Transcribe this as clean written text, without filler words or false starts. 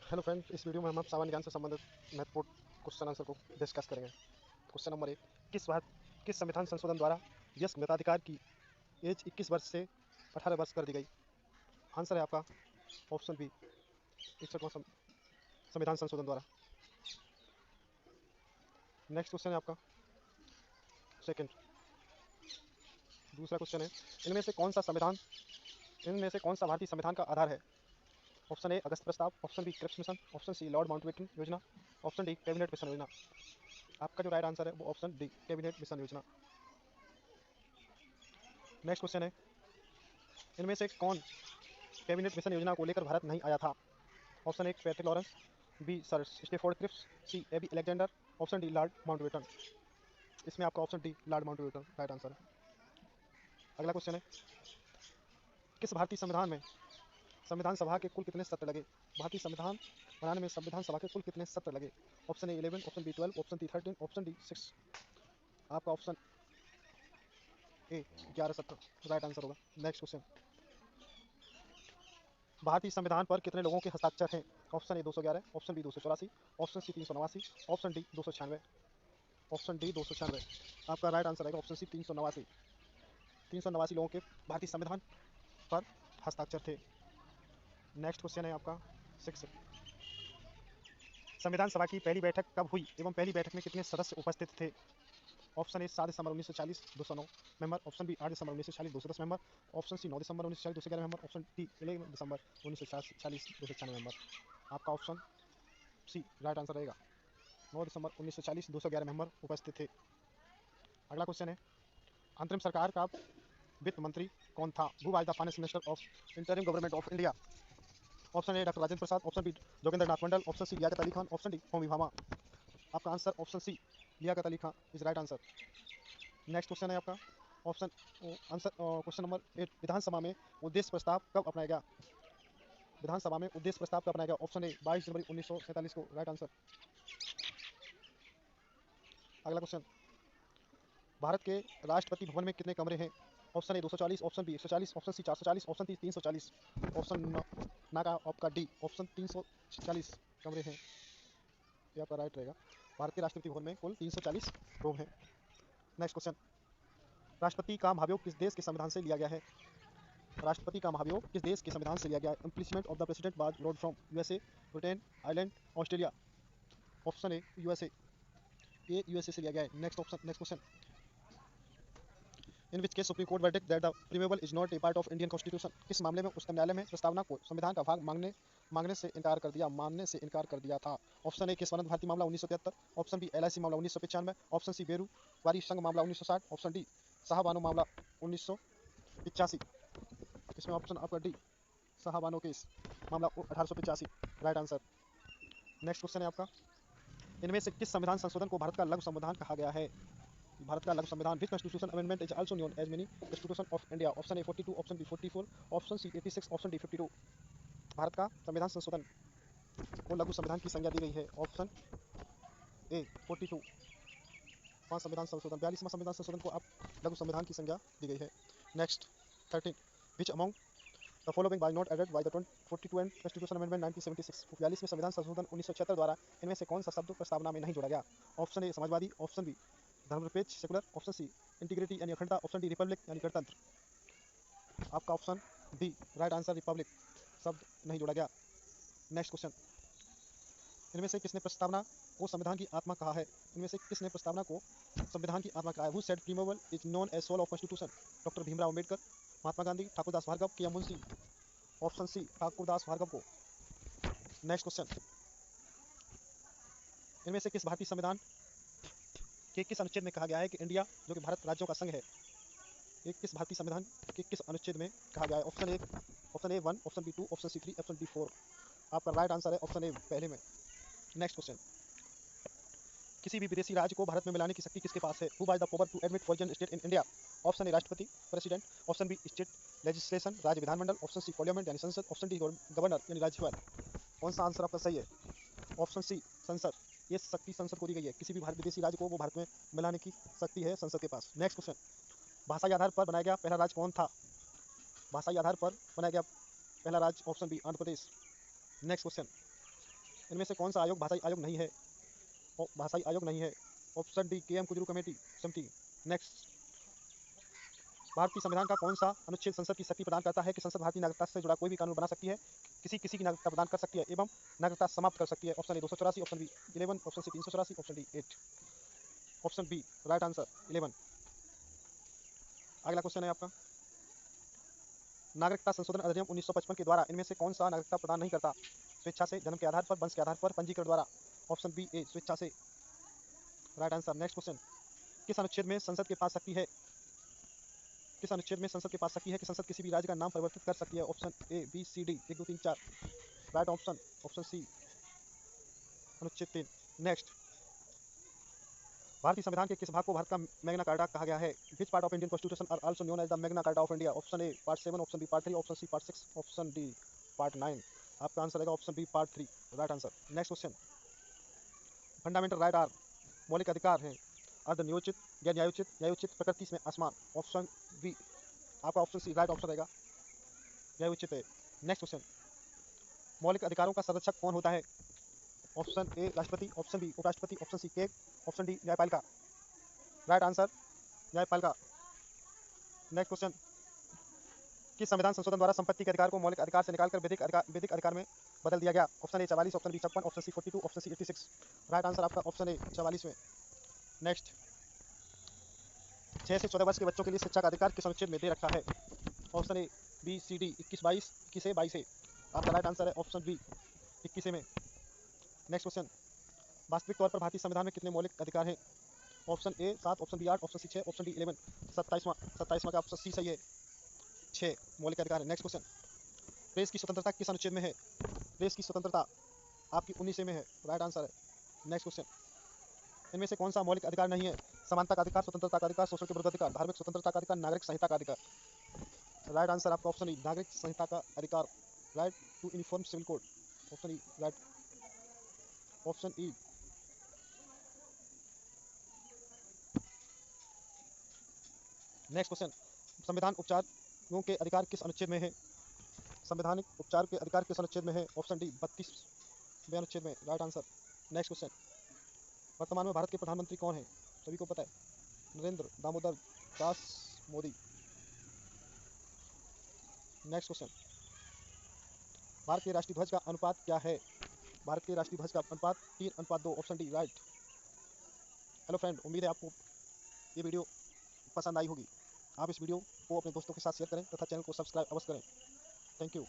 Hello friend, इस video में हम सामान्य ज्ञान से संबंधित महत्वपूर्ण क्वेश्चन आंसर को डिस्कस करेंगे। क्वेश्चन नंबर 1, किस संविधान संशोधन द्वारा वयस्क मताधिकार की एज 21 वर्ष से 18 वर्ष कर दी गई? आंसर है आपका ऑप्शन बी, 61वां संविधान संशोधन द्वारा। नेक्स्ट क्वेश्चन है आपका सेकंड, दूसरा क्वेश्चन है, इनमें से कौन सा भारतीय संविधान का आधार है? ऑप्शन ए अगस्त प्रस्ताव, option B Cripps mission, option C Lord Mountbatten योजना, ऑप्शन डी कैबिनेट मिशन योजना। आपका जो राइट आंसर है वो ऑप्शन डी कैबिनेट मिशन योजना। नेक्स्ट क्वेश्चन है, इनमें से कौन कैबिनेट मिशन योजना को लेकर भारत नहीं आया था? Option A Patrick Lawrence, B Sir Stafford Cripps, C AB Alexander, option D Lord Mountbatten. इसमें आपका option D Lord Mountbatten right answer है। अगला क्वेश्चन है, किस भारतीय संविधान में संविधान सभा के कुल कितने सत्र लगे? भारतीय संविधान बनाने में संविधान सभा के कुल कितने सत्र लगे? Option A 11, option B 12, option D 13, option D 6। आपका ऑप्शन ए 11 सत्र राइट आंसर होगा। नेक्स्ट क्वेश्चन, भारतीय संविधान पर कितने लोगों के हस्ताक्षर हैं? Option A 211, option B 284, option C 389, option D 296। Option D 296 आपका राइट आंसर रहेगा। ऑप्शन सी 389 लोगों के भारतीय संविधान पर हस्ताक्षर थे। नेक्स्ट क्वेश्चन है आपका 6, संविधान सभा की पहली बैठक कब हुई एवं पहली बैठक में कितने सदस्य उपस्थित थे? ऑप्शन ए 7 दिसंबर 1940 209 मेंबर, ऑप्शन बी 8 दिसंबर 1940 210 मेंबर, ऑप्शन सी 9 दिसंबर 1940 211 मेंबर, ऑप्शन डी 11 दिसंबर 1940 296 मेंबर। आपका ऑप्शन सी राइट आंसर रहेगा। 9 दिसंबर 1940 211 मेंबर उपस्थित थे। अगला क्वेश्चन है, अंतरिम सरकार का वित्त मंत्री कौन था? Who was the finance minister of interim government of India? Option A doctor Rajendra Prasad, option B Jogendra Nath Mandal, option C Liaquat Ali Khan, option D Homi Bhabha. आपका answer option C Liaquat Ali Khan is right answer. Next question है आपका ऑप्शन आंसर क्वेश्चन नंबर 8, विधानसभा में उद्देश्य प्रस्ताव कब अपनाया गया? विधानसभा में उद्देश्य प्रस्ताव कब अपनाया गया? ऑप्शन ए 22 जनवरी 1947 को राइट आंसर। अगला क्वेश्चन, भारत के राष्ट्रपति भवन में कितने कमरे हैं? Option A 240, option B 140, option C 440, option D 340। Option ना का आपका डी ऑप्शन 340 कमरे हैं, ये आपका राइट रहेगा। भारत के राष्ट्रपति भवन में कुल 340 रूम हैं। नेक्स्ट क्वेश्चन, राष्ट्रपति का महाभियोग किस देश के संविधान से लिया गया है? राष्ट्रपति का महाभियोग किस देश के संविधान से लिया गया है? Impeachment of the president was borrowed from USA, Britain, Ireland, Australia. Option A USA, ये यूएसए से लिया गया है। Next question, in which case Supreme Court verdict that the preamble is not a part of Indian constitution. किस मामले में उच्चतम न्यायालय में प्रस्तावना को संविधान का भाग मानने से इनकार कर दिया था? ऑप्शन ए केशवानंद भारती मामला 1973, ऑप्शन बी एलआईसी मामला 1995, ऑप्शन सी बेरूवारी संघ मामला 1960, ऑप्शन डी शाहबानो मामला 1985। इसमें ऑप्शन आपका डी शाहबानो केस मामला 1885 राइट आंसर। नेक्स्ट क्वेश्चन है आपका, इनमें से किस संविधान संशोधन को भारत का लघु संविधान कहा गया है? भारत का लघु संविधान, which constitution amendment is also known as mini constitution of India? Option A 42, option B 44, option C 86, option D 52। Bharat का संविधान संशोधन को लघु संविधान की संज्ञा दी गई है। ऑप्शन ए 42 पांच संविधान संशोधन, 42वां संविधान संशोधन को अब लघु संविधान की संज्ञा दी गई है। Next 13, which among the following was not added by the 42 and constitution amendment 1976। 42वें संविधान संशोधन 1976 द्वारा इनमें से कौन सा शब्द प्रस्तावना में नहीं जोड़ा गया? ऑप्शन ए समाजवादी, ऑप्शन बी धर्मनिरपेक्ष सेकुलर, ऑप्शन सी इंटीग्रिटी यानी अखंडता, ऑप्शन डी रिपब्लिक यानी गणतंत्र। आपका option D right answer republic शब्द नहीं जोड़ा गया। नेक्स्ट क्वेश्चन, इनमें से किसने प्रस्तावना को संविधान की आत्मा कहा है? इनमें से किसने प्रस्तावना को संविधान की आत्मा कहा है? Who said preamble is known as soul of constitution? Doctor Bhimrao Ambedkar, Mahatma Gandhi, Thakurdas Bhargava K या मुंशी? ऑप्शन सी ठाकुरदास भार्गव को। नेक्स्ट क्वेश्चन, इनमें से किस भारतीय संविधान के किस अनुच्छेद में कहा गया है कि इंडिया जो कि भारत राज्यों का संघ है, ये किस भारतीय संविधान के किस अनुच्छेद में कहा गया है? Option A 1, option B 2, option C 3, option D 4। आपका राइट आंसर है ऑप्शन ए पहले में। नेक्स्ट क्वेश्चन, किसी भी विदेशी राज्य को भारत में मिलाने की शक्ति किसके पास है? Who by the power to admit foreign state in India? Option A राष्ट्रपति president, option B state legislation राज्य विधानमंडल, ऑप्शन सी पार्लियामेंट यानी संसद, ऑप्शन डी गवर्नर यानी राज्यपाल। कौन सा आंसर आपका सही है? ऑप्शन सी संसद, ये शक्ति संसद को दी गई है। किसी भी विदेशी राज्य को वो भारत में मिलाने की शक्ति है संसद के पास। नेक्स्ट क्वेश्चन, भाषाई आधार पर बनाया गया पहला राज्य कौन था? भाषाई आधार पर बनाया गया पहला राज्य option B Andhra Pradesh. Next question, इनमें से कौन सा आयोग भाषाई आयोग नहीं है? भाषाई आयोग नहीं है। ऑप्शन डी के एम कुजरू कमेटी समिति। नेक्स्ट, भारतीय संविधान का कौन सा अनुच्छेद संसद की शक्ति प्रदान करता है कि संसद भारतीय नागरिकता से जुड़ा कोई भी कानून बना सकती है, किसी किसी की नागरिकता प्रदान कर सकती है एवं नागरिकता समाप्त कर सकती है? Option A 284, option B 11, option C 384, option D 8। Option B right answer 11। अगला क्वेश्चन है आपका, नागरिकता संशोधन अधिनियम 1955 के द्वारा इनमें से कौन सा नागरिकता प्रदान नहीं करता? स्वेच्छा से, जन्म के आधार पर, वंश के आधार पर, पंजीकरण द्वारा? ऑप्शन बी ए स्वेच्छा से, राइट आंसर। नेक्स्ट क्वेश्चन, किस अनुच्छेद में संसद के पास शक्ति है? किस अनुच्छेद में संसद के पास शक्ति है कि संसद किसी भी राज्य का नाम परिवर्तित कर सकती है? Option A B C D 1 2 3 4, right option option C अनुच्छेद 3। नेक्स्ट, भारतीय संविधान के किस भाग को भारत का मैग्ना कार्टा कहा गया है? Which part of Indian constitution are also known as the Magna Carta of India? Option A part 7, option B part 3, option C part 6, option D part 9। आपका आंसर रहेगा option B part 3, right answer. Next question, fundamental right are मौलिक अधिकार हैं अर्ध न्यायोचित, गैर न्यायोचित, न्यायोचित, प्रकृति में असमान? ऑप्शन बी आपका ऑप्शन सी राइट ऑप्शन रहेगा, न्यायोचित है। नेक्स्ट क्वेश्चन, मौलिक अधिकारों का संरक्षक कौन होता है? ऑप्शन ए राष्ट्रपति, ऑप्शन बी उपराष्ट्रपति, option C cake, option D न्यायपालिका? राइट आंसर न्यायपालिका। नेक्स्ट क्वेश्चन, किस संविधान संशोधन द्वारा संपत्ति के अधिकार को मौलिक अधिकार से निकालकर विधिक अधिकार में बदल दिया गया? Option A 44, option B 56, option C 42, option C 86। Right answer आपका ऑप्शन ए 44 में। नेक्स्ट, 6 से 14 वर्ष के बच्चों के लिए शिक्षा का अधिकार किस अनुच्छेद में दे रखा है? Option A B C D 21 22, 21 से 22 है। आपका राइट आंसर है ऑप्शन बी 21 में। नेक्स्ट क्वेश्चन, वास्तविक तौर पर भारतीय संविधान में कितने मौलिक अधिकार हैं? Option A 7, option B 8, option C 6, option D 11। 27वां का ऑप्शन सी सही है, 6 मौलिक अधिकार है। नेक्स्ट क्वेश्चन, प्रेस की स्वतंत्रता किस अनुच्छेद में है? प्रेस की स्वतंत्रता आपकी 19 में है, राइट आंसर है। नेक्स्ट क्वेश्चन, इनमें से कौन सा मौलिक अधिकार नहीं है? समानता का अधिकार, स्वतंत्रता का अधिकार, शोषण के विरुद्ध अधिकार, धार्मिक स्वतंत्रता का अधिकार, नागरिक संहिता का अधिकार? राइट आंसर आपका ऑप्शन ई नागरिक संहिता का अधिकार, right to uniform civil code. Option E right, option E. Next question, संविधान उपचारों के अधिकार किस अनुच्छेद में है? संवैधानिक उपचार के अधिकार किस अनुच्छेद में है? ऑप्शन डी 32वें अनुच्छेद में, राइट आंसर। नेक्स्ट क्वेश्चन, वर्तमान में भारत के प्रधानमंत्री कौन है? सभी को पता है, नरेंद्र दामोदर दास मोदी। नेक्स्ट क्वेश्चन, भारत के राष्ट्रीय ध्वज का अनुपात क्या है? भारत के राष्ट्रीय ध्वज का अनुपात 3:2, option D right. Hello friend, उम्मीद है आपको ये वीडियो पसंद आई होगी। आप इस वीडियो को अपने दोस्तों के साथ शेयर करें तथा चैनल को सब्सक्राइब अवश्य करें। Thank you.